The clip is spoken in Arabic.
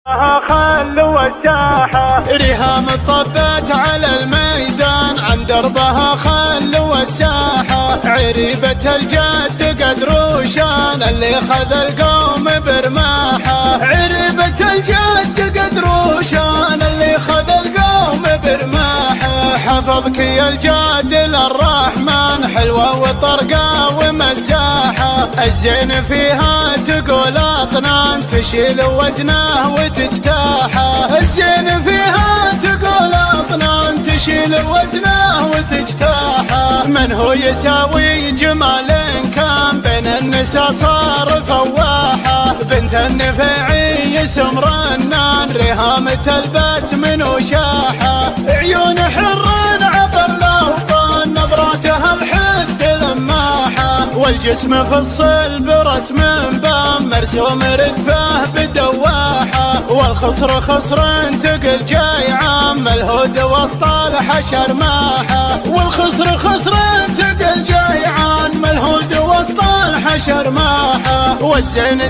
خل والساحة ريهام طبت على الميدان عن دربها خل والساحة عريبة الجد قدروشان اللي خذ القوم برماحة عريبة الجد قدروشان اللي خذ القوم برماحة حفظك يا الجاد للرحمن حلوة وطرقة ومزاحة الزين فيها تقول اطنان تشيل وزنه وتجتاحه الزين فيها تقول اطنان تشيل وزنه وتجتاحه من هو يساوي جمال كان بين النساء صار فواحه بنت النفيعي سمرنان ريهام تلبس من وشاحه عيون حر عبر الاوطان نظراتها الحد لماحه والجسم في الصلب رسم بام مرسوم ردفه بدواحه والخصر خصر تقل جاي عام الهود وسط الحشر ماحه والخصر خصر تقل جاي عام الهود وسط الحشر ماحه والزين